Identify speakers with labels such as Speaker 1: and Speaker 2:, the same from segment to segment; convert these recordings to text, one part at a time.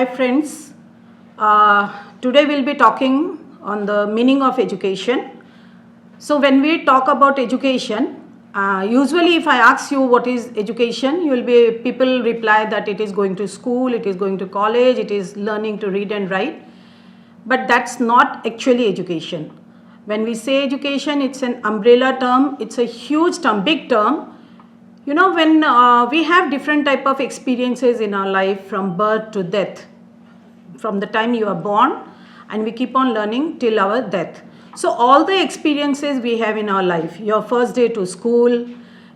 Speaker 1: Hi friends, today we'll be talking on the meaning of education. So when we talk about education, usually if I ask you what is education, people reply that it is going to school, it is going to college, it is learning to read and write. But that's not actually education. When we say education, it's an umbrella term, it's a huge term, big term. You know, when we have different type of experiences in our life from birth to death, from the time you are born, and we keep on learning till our death. So all the experiences we have in our life, your first day to school,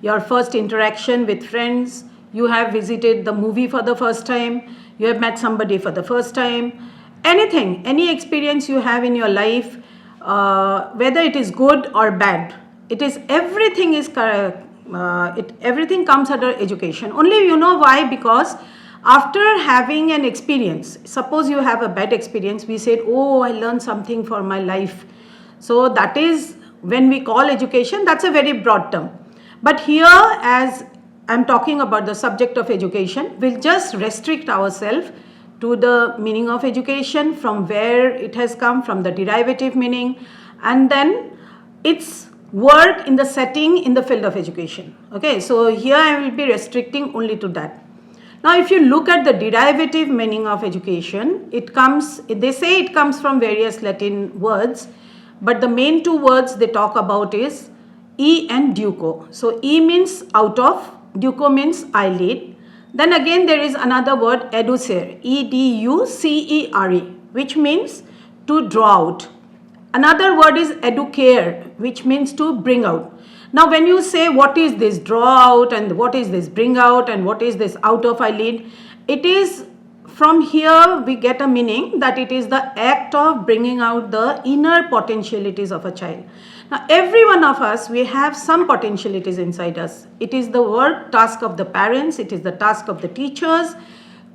Speaker 1: your first interaction with friends, you have visited the movie for the first time, you have met somebody for the first time, anything, any experience you have in your life, whether it is good or bad, it is everything is everything comes under education. Only you know why? Because after having an experience, suppose you have a bad experience, we said, oh, I learned something for my life. So that is when we call education. That's a very broad term. But here, as I'm talking about the subject of education, we'll just restrict ourselves to the meaning of education, from where it has come, from the derivative meaning, and then its work in the setting in the field of education. Okay, so here I will be restricting only to that. Now if you look at the derivative meaning of education, they say it comes from various Latin words, but the main two words they talk about is E and duco. So E means out of, duco means eyelid. Then again there is another word, educere, E-D-U-C-E-R-E, which means to draw out. Another word is educare, which means to bring out. Now when you say what is this draw out and what is this bring out and what is this out of eyelid, it is from here we get a meaning that it is the act of bringing out the inner potentialities of a child. Now every one of us, we have some potentialities inside us. It is the work, task of the parents, it is the task of the teachers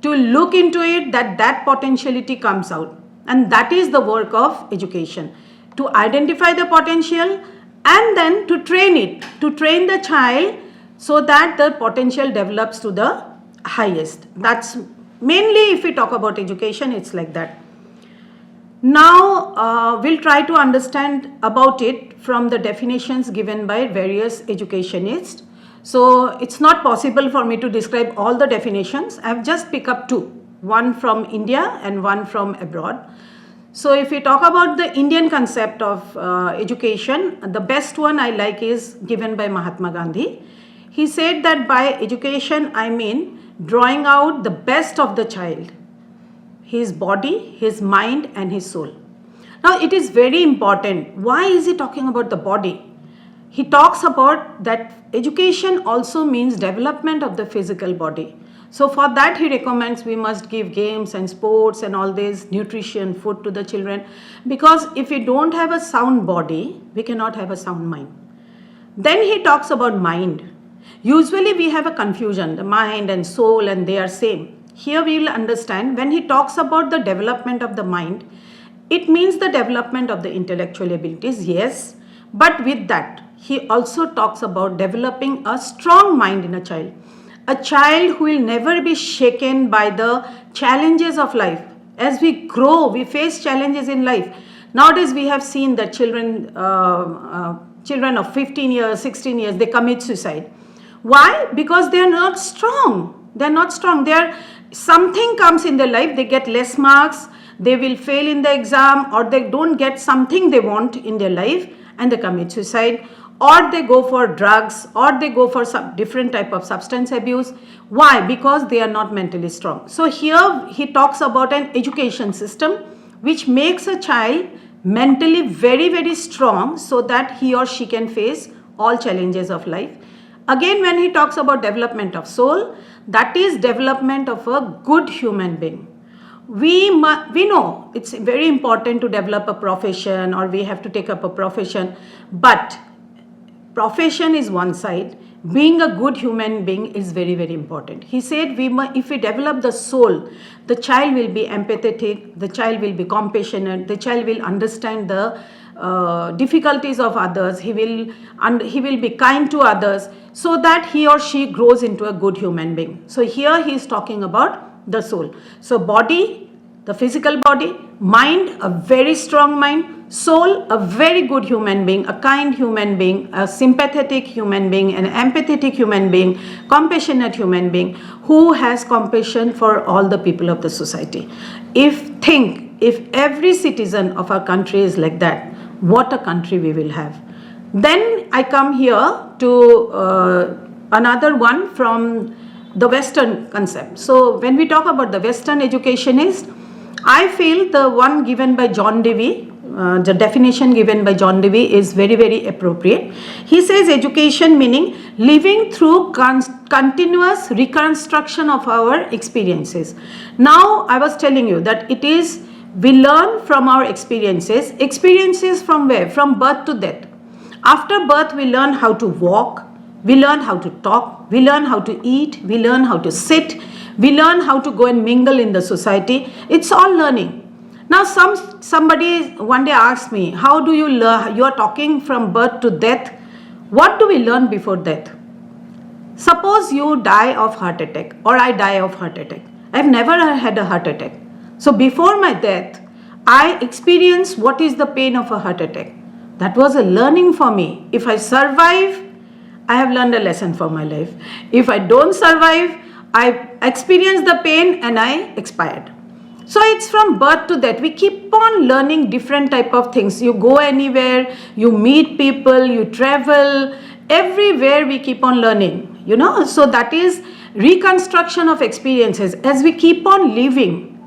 Speaker 1: to look into it that that potentiality comes out. And that is the work of education, to identify the potential and then to train it, to train the child so that the potential develops to the highest. That's mainly, if we talk about education, it's like that. Now we'll try to understand about it from the definitions given by various educationists. So it's not possible for me to describe all the definitions. I've just picked up two, one from India and one from abroad. So if we talk about the Indian concept of education, the best one I like is given by Mahatma Gandhi. He said that by education I mean drawing out the best of the child, his body, his mind and his soul. Now it is very important. Why is he talking about the body? He talks about that education also means development of the physical body. So for that he recommends we must give games and sports and all this nutrition, food to the children, because if we don't have a sound body, we cannot have a sound mind. Then he talks about mind. Usually we have a confusion, the mind and soul, and they are same. Here we will understand when he talks about the development of the mind, it means the development of the intellectual abilities, yes, but with that he also talks about developing a strong mind in a child. A child who will never be shaken by the challenges of life. As we grow, we face challenges in life. Nowadays we have seen that children of 15 years, 16 years, they commit suicide. Why? Because they are not strong. They are not strong. Something comes in their life, they get less marks, they will fail in the exam, or they don't get something they want in their life and they commit suicide, or they go for drugs, or they go for some different type of substance abuse. Why? Because they are not mentally strong. So here he talks about an education system which makes a child mentally very, very strong so that he or she can face all challenges of life. Again, when he talks about development of soul, that is development of a good human being. We know it's very important to develop a profession, or we have to take up a profession, but profession is one side. Being a good human being is very, very important. He said if we develop the soul, the child will be empathetic, the child will be compassionate, the child will understand the difficulties of others, he will be kind to others, so that he or she grows into a good human being. So here he is talking about the soul. So body, the physical body, mind, a very strong mind, soul, a very good human being, a kind human being, a sympathetic human being, an empathetic human being, compassionate human being, who has compassion for all the people of the society. If every citizen of our country is like that, what a country we will have. Then I come here to another one from the Western concept. So when we talk about the Western educationist, I feel the one given by John Dewey, the definition given by John Dewey is very, very appropriate. He says education meaning living through continuous reconstruction of our experiences. Now I was telling you that it is, we learn from our experiences. Experiences from where? From birth to death. After birth we learn how to walk, we learn how to talk, we learn how to eat, we learn how to sit, we learn how to go and mingle in the society. It's all learning. Now somebody one day asked me, how do you learn? You are talking from birth to death. What do we learn before death? Suppose you die of heart attack or I die of heart attack. I've never had a heart attack. So before my death, I experience what is the pain of a heart attack. That was a learning for me. If I survive, I have learned a lesson for my life. If I don't survive, I experience the pain and I expired. So it's from birth to death. We keep on learning different type of things. You go anywhere, you meet people, you travel, everywhere we keep on learning, you know. So that is reconstruction of experiences as we keep on living.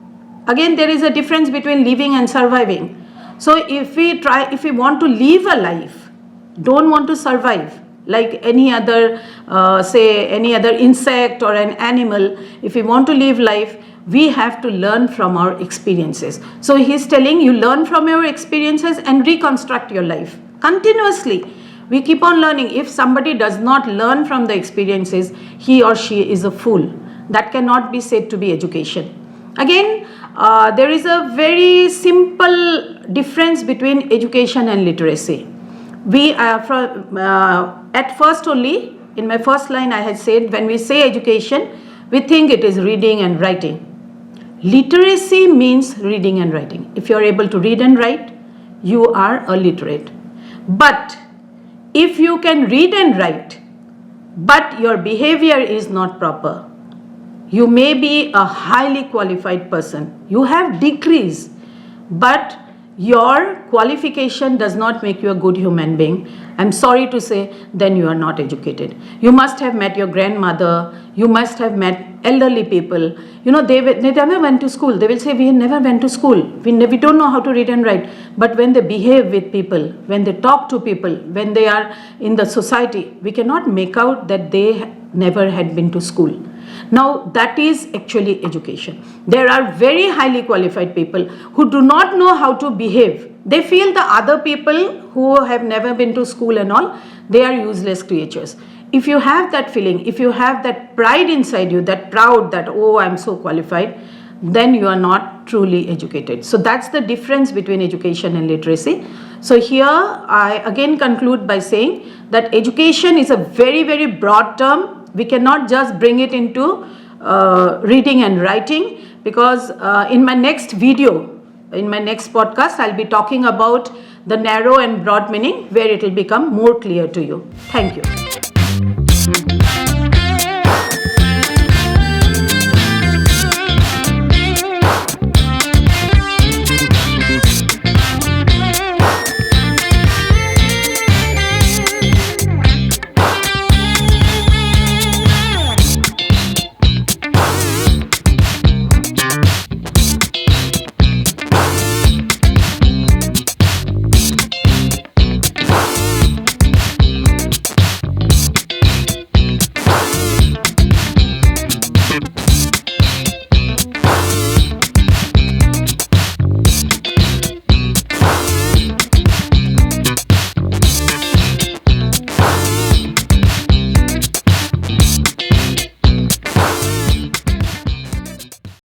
Speaker 1: Again, there is a difference between living and surviving. So if we want to live a life, don't want to survive like any other, say any other insect or an animal, if we want to live life, we have to learn from our experiences. So he's telling you, learn from your experiences and reconstruct your life. Continuously, we keep on learning. If somebody does not learn from the experiences, he or she is a fool. That cannot be said to be education. Again, there is a very simple difference between education and literacy. We at first only, in my first line I had said, when we say education, we think it is reading and writing. Literacy means reading and writing. If you are able to read and write, you are a literate. But if you can read and write, but your behavior is not proper, you may be a highly qualified person. You have degrees, but your qualification does not make you a good human being. I'm sorry to say, then you are not educated. You must have met your grandmother, you must have met elderly people. You know, they never went to school. They will say, we never went to school. We don't know how to read and write. But when they behave with people, when they talk to people, when they are in the society, we cannot make out that they never had been to school. Now that is actually education. There are very highly qualified people who do not know how to behave. They feel the other people who have never been to school and all, they are useless creatures. If you have that feeling, if you have that pride inside you, that proud that, oh, I'm so qualified, then you are not truly educated. So that's the difference between education and literacy. So here I again conclude by saying that education is a very, very broad term. We cannot just bring it into reading and writing, because in my next video, in my next podcast, I'll be talking about the narrow and broad meaning, where it will become more clear to you. Thank you.